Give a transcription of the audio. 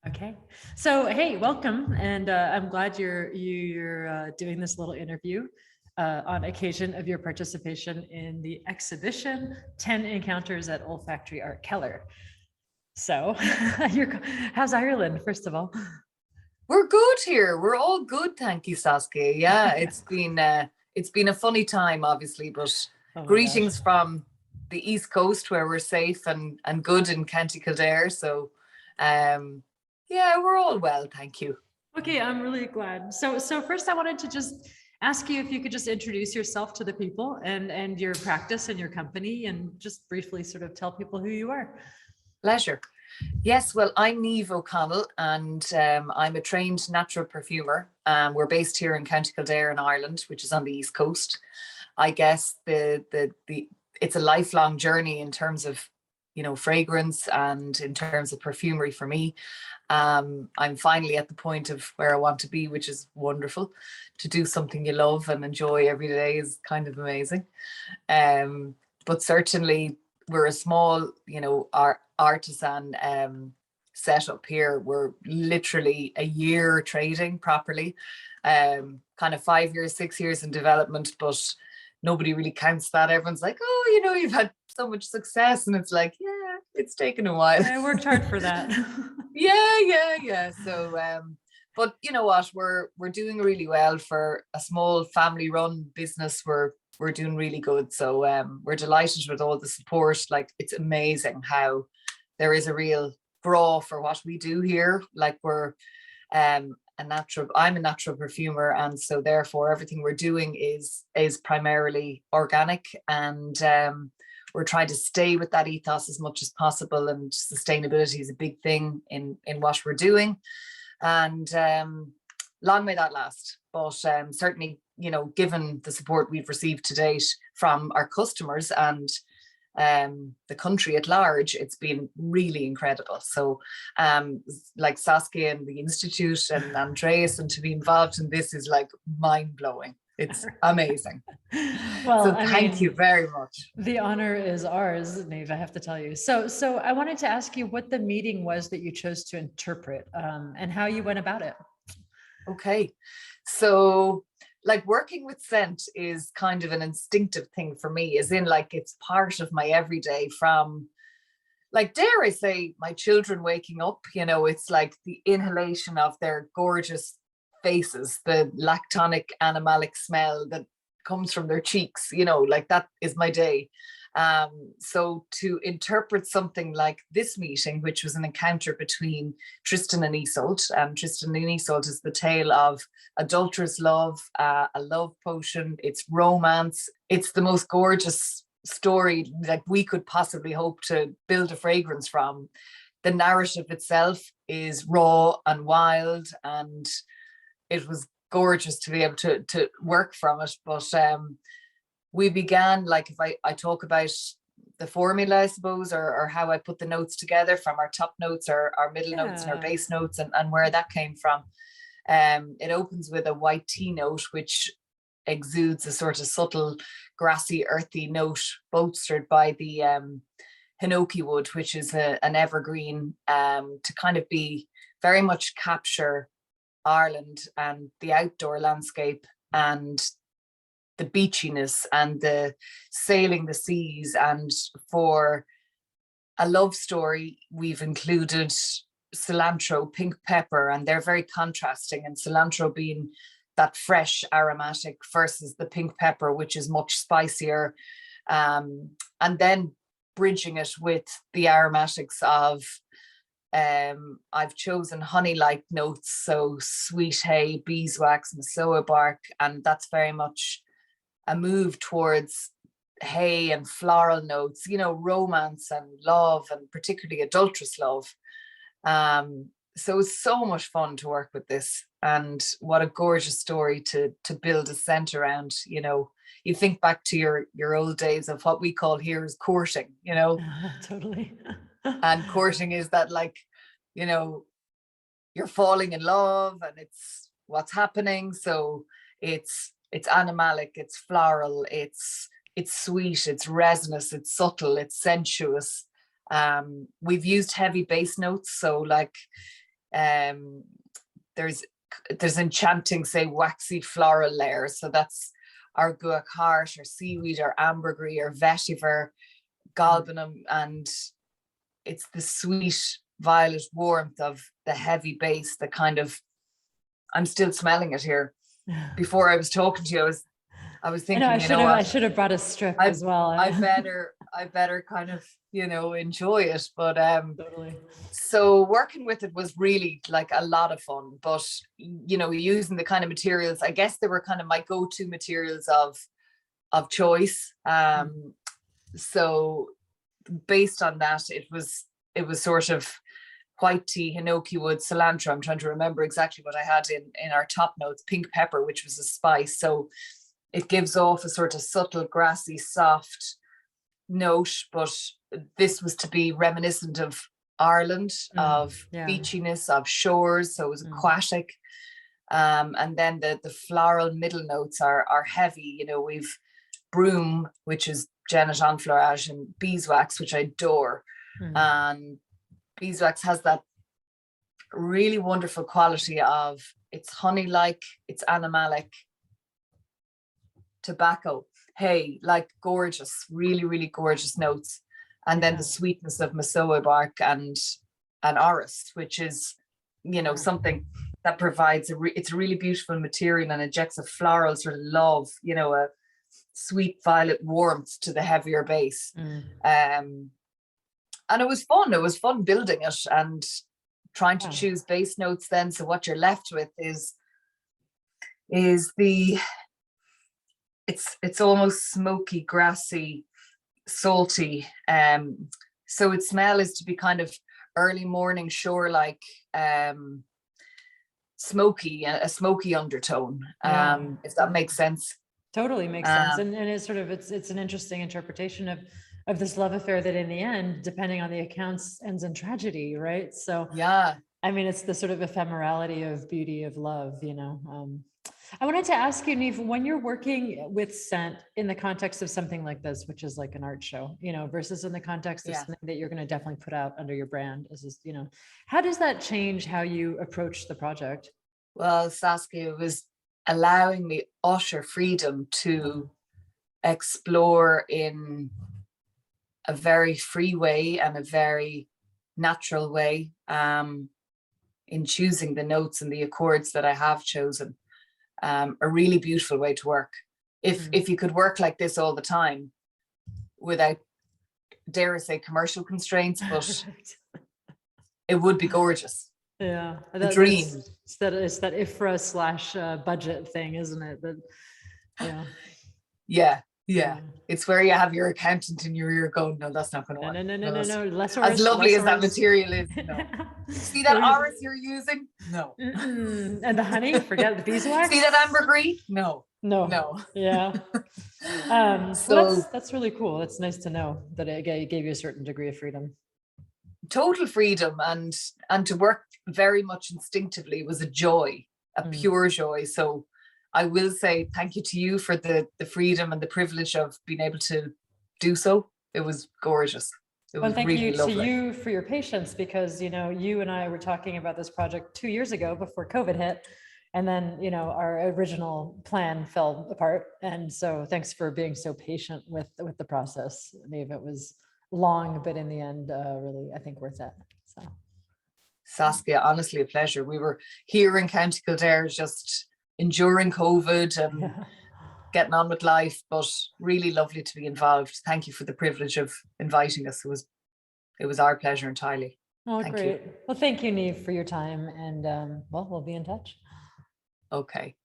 Okay, so hey, welcome, and I'm glad you're doing this little interview on occasion of your participation in the exhibition 10 Encounters at Olfactory Art Keller. So, how's Ireland, first of all? We're good here. We're all good, thank you, Saskia. Yeah, it's been a funny time, obviously, but Oh my gosh. greetings from the East Coast where we're safe and good in County Kildare. So, yeah, we're all well, thank you. Okay, I'm really glad. So first, I wanted to just ask you if you could just introduce yourself to the people and your practice and your company, and just briefly sort of tell people who you are. Pleasure. Yes, well, I'm Niamh O'Connell, and I'm a trained natural perfumer. We're based here in County Kildare in Ireland, which is on the East Coast. I guess the it's a lifelong journey in terms of fragrance and in terms of perfumery for me. I'm finally at the point of where I want to be, which is wonderful. To do something you love and enjoy every day is kind of amazing. But certainly we're a small, artisan setup here. We're literally a year trading properly, kind of 5 years, 6 years in development, but nobody really counts that. Everyone's like, oh, you've had so much success, and it's like, yeah, it's taken a while. I worked hard for that. yeah. So, but you know what? We're doing really well for a small family-run business. We're doing really good. So we're delighted with all the support. Like, it's amazing how there is a real draw for what we do here. Like, we're I'm a natural perfumer, and so therefore everything we're doing is primarily organic, and we're trying to stay with that ethos as much as possible, and sustainability is a big thing in what we're doing, and long may that last. But certainly, given the support we've received to date from our customers and the country at large, it's been really incredible. So like Saskia and the Institute and Andreas, and to be involved in this is like mind-blowing. It's amazing. Well, so thank you very much. The honor is ours, Niamh, I have to tell you. So I wanted to ask you what the meeting was that you chose to interpret, and how you went about it. Okay, so like, working with scent is kind of an instinctive thing for me, as in, like, it's part of my everyday, from, like, dare I say, my children waking up, it's like the inhalation of their gorgeous faces, the lactonic animalic smell that comes from their cheeks, like, that is my day. So to interpret something like this meeting, which was an encounter between Tristan and Iseult, Tristan and Iseult is the tale of adulterous love, a love potion, it's romance, it's the most gorgeous story that we could possibly hope to build a fragrance from. The narrative itself is raw and wild, and it was gorgeous to be able to work from it. But we began, like, if I talk about the formula, I suppose, or how I put the notes together, from our top notes, our middle notes, and our base notes, and where that came from. It opens with a white tea note, which exudes a sort of subtle, grassy, earthy note, bolstered by the hinoki wood, which is an evergreen, to kind of be very much capture Ireland and the outdoor landscape, and the beachiness, and the sailing the seas. And for a love story, we've included cilantro, pink pepper, and they're very contrasting, and cilantro being that fresh aromatic versus the pink pepper, which is much spicier, and then bridging it with the aromatics of I've chosen honey-like notes, so sweet hay, beeswax, masoa bark, and that's very much a move towards hay and floral notes, romance and love, and particularly adulterous love. So it's so much fun to work with this, and what a gorgeous story to build a scent around. You think back to your old days of what we call here is courting, Totally. and courting is that, like, you're falling in love and it's what's happening. So it's animalic, it's floral, it's sweet, it's resinous, it's subtle, it's sensuous. We've used heavy bass notes, so like There's enchanting, say, waxy floral layers. So that's our guaiac heart, our seaweed, our ambergris, our vetiver, galbanum, and it's the sweet violet warmth of the heavy base that kind of, I'm still smelling it here. Before I was talking to you, I was thinking, I should have brought a strip as well. I better kind of, enjoy it. But totally. So working with it was really like a lot of fun. But using the kind of materials, I guess they were kind of my go-to materials of choice. So based on that, it was sort of white tea, hinoki wood, cilantro. I'm trying to remember exactly what I had in our top notes. Pink pepper, which was a spice. So it gives off a sort of subtle, grassy, soft note. But this was to be reminiscent of Ireland, of beachiness, of shores. So it was aquatic. And then the floral middle notes are heavy. We've broom, which is Janet Enfleurage, and beeswax, which I adore. And beeswax has that really wonderful quality of, it's honey-like, it's animalic, tobacco, hay, like gorgeous, really, really gorgeous notes. And then the sweetness of Masoa bark and orris, which is, something that provides it's a really beautiful material and injects a floral sort of love, a sweet violet warmth to the heavier base. And it was fun. It was fun building it and trying to choose base notes then. So what you're left with is it's almost smoky, grassy, salty. So its smell is to be kind of early morning shore-like, smoky, a smoky undertone, if that makes sense. Totally makes sense. And it's sort of, it's an interesting interpretation of this love affair that in the end, depending on the accounts, ends in tragedy, right? So I mean, it's the sort of ephemerality of beauty of love, I wanted to ask you, Niamh, when you're working with scent in the context of something like this, which is like an art show, versus in the context of something that you're going to definitely put out under your brand, how does that change how you approach the project? Well, Saskia, was allowing me utter freedom to explore in a very free way and a very natural way, in choosing the notes and the accords that I have chosen. A really beautiful way to work. If you could work like this all the time without, dare I say, commercial constraints, but it would be gorgeous. Yeah, the dream. It's that IFRA / budget thing, isn't it? But yeah. It's where you have your accountant in your ear going, no, that's not going to work. No. Less as lovely as that material is. No. See that orris you're using? No. And the honey, forget the beeswax. See that ambergris? No. Yeah. So that's really cool. It's nice to know that it gave you a certain degree of freedom. Total freedom, and to work very much instinctively was a joy, a pure joy. So I will say thank you to you for the freedom and the privilege of being able to do so. It was gorgeous. Well, thank you to you for your patience, because you and I were talking about this project 2 years ago before COVID hit, and then our original plan fell apart. And so thanks for being so patient with the process, Niamh. It was long, but in the end, really, I think worth it. So, Saskia, honestly, a pleasure. We were here in County Kildare, just enduring COVID and getting on with life, but really lovely to be involved. Thank you for the privilege of inviting us. It was our pleasure entirely. Oh, great. Well, thank you, Niamh, for your time, and we'll be in touch. Okay.